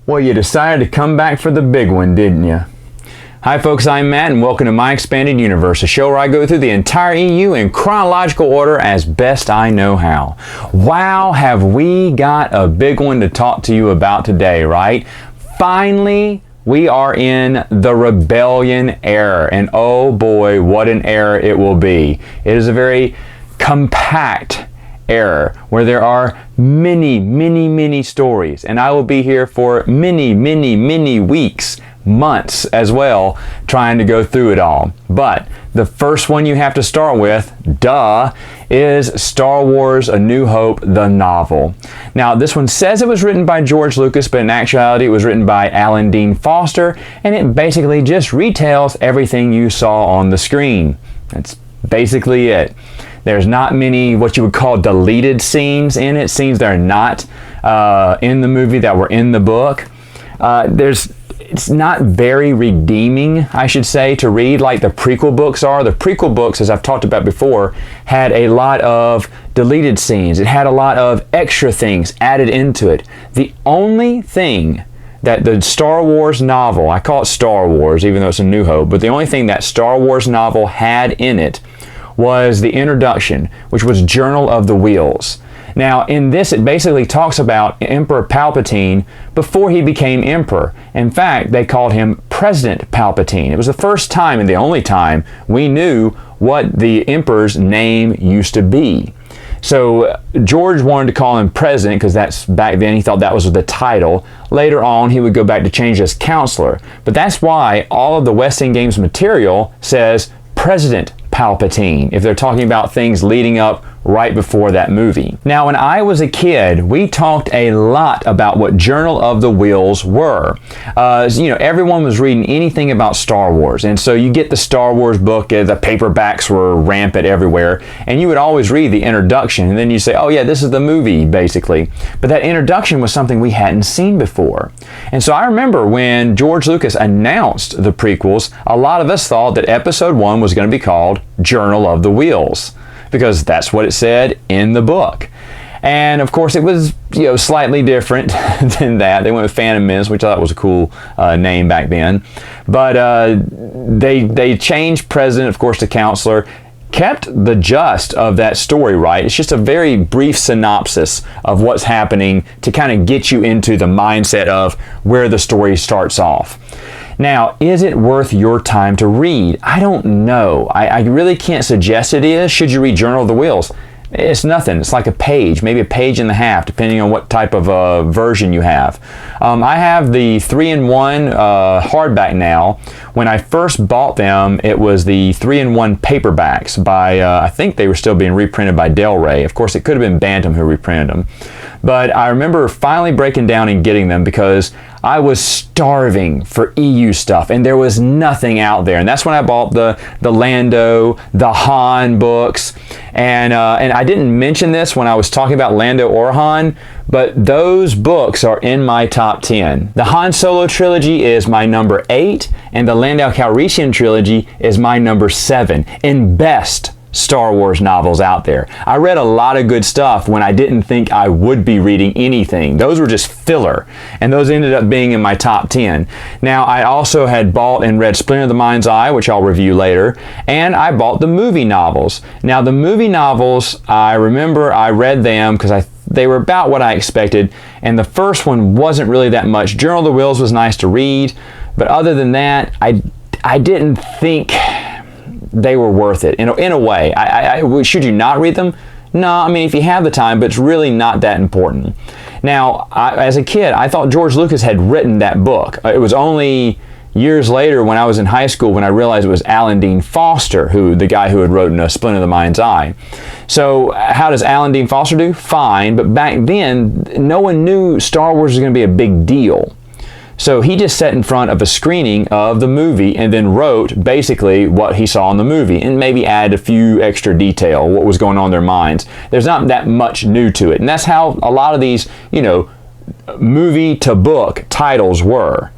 Well, you decided to come back for the big one, didn't you? Hi folks, I'm Matt and welcome to My Expanded Universe, a show where I go through the entire EU in chronological order as best I know how. Wow, have we got a big one to talk to you about today, right? Finally, we are in the rebellion era, and oh boy, what an era it will be. It is a very compact era where there are many stories, and I will be here for many weeks, months as well, trying to go through it all. But the first one you have to start with, duh, is Star Wars A New Hope, the novel. Now, this one says it was written by George Lucas, but in actuality it was written by Alan Dean Foster, and it basically just retells everything you saw on the screen. That's basically it. There's not many what you would call deleted scenes in it, scenes that are not in the movie that were in the book. It's not very redeeming, I should say, to read like the prequel books are. The prequel books, as I've talked about before, had a lot of deleted scenes. It had a lot of extra things added into it. The only thing that the Star Wars novel, I call it Star Wars even though it's A New Hope, but the only thing that Star Wars novel had in it was the introduction, which was Journal of the Whills. Now, in this, it basically talks about Emperor Palpatine before he became Emperor. In fact, they called him President Palpatine. It was the first time and the only time we knew what the Emperor's name used to be. So George wanted to call him President because that's back then he thought that was the title. Later on, he would go back to change as Counselor. But that's why all of the West End Games material says President Palpatine, if they're talking about things leading up right before that movie. Now, when I was a kid, we talked a lot about what Journal of the Whills were. Everyone was reading anything about Star Wars, and so you get the Star Wars book, the paperbacks were rampant everywhere, and you would always read the introduction, and then you say, oh yeah, this is the movie, basically. But that introduction was something we hadn't seen before. And so I remember when George Lucas announced the prequels, a lot of us thought that Episode 1 was going to be called Journal of the Whills, because that's what it said in the book. And of course it was slightly different than that. They went with Phantom Menace, which I thought was a cool name back then. But they changed President, of course, to Counselor, kept the gist of that story right. It's just a very brief synopsis of what's happening to kind of get you into the mindset of where the story starts off. Now, is it worth your time to read? I don't know. I really can't suggest it is. Should you read Journal of the Whills? It's nothing. It's like a page, maybe a page and a half, depending on what type of version you have. I have the 3-in-1 hardback now. When I first bought them, it was the 3-in-1 paperbacks by, I think they were still being reprinted by Del Rey. Of course, it could have been Bantam who reprinted them. But I remember finally breaking down and getting them because I was starving for EU stuff and there was nothing out there. And that's when I bought the Lando, the Han books. And I didn't mention this when I was talking about Lando or Han, but those books are in my top 10. The Han Solo trilogy is my number 8, and the Lando Calrissian trilogy is my number 7 in best Star Wars novels out there. I read a lot of good stuff when I didn't think I would be reading anything. Those were just filler, and those ended up being in my top 10. Now, I also had bought and read Splinter of the Mind's Eye, which I'll review later, and I bought the movie novels. Now, the movie novels, I remember I read them because they were about what I expected, and the first one wasn't really that much. Journal of the Whills was nice to read, but other than that, I didn't think they were worth it in a way. Should you not read them? No, I mean, if you have the time, but it's really not that important. Now, as a kid, I thought George Lucas had written that book. It was only years later when I was in high school when I realized it was Alan Dean Foster, the guy who had written Splinter of the Mind's Eye. So how does Alan Dean Foster do? Fine, but back then, no one knew Star Wars was going to be a big deal. So he just sat in front of a screening of the movie and then wrote basically what he saw in the movie and maybe add a few extra detail, what was going on in their minds. There's not that much new to it. And that's how a lot of these, movie to book titles were.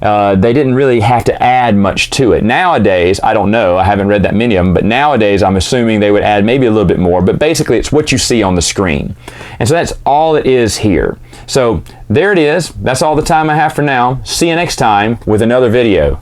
they didn't really have to add much to it. Nowadays, I don't know, I haven't read that many of them, but nowadays I'm assuming they would add maybe a little bit more, but basically it's what you see on the screen. And so that's all it is here. So there it is. That's all the time I have for now. See you next time with another video.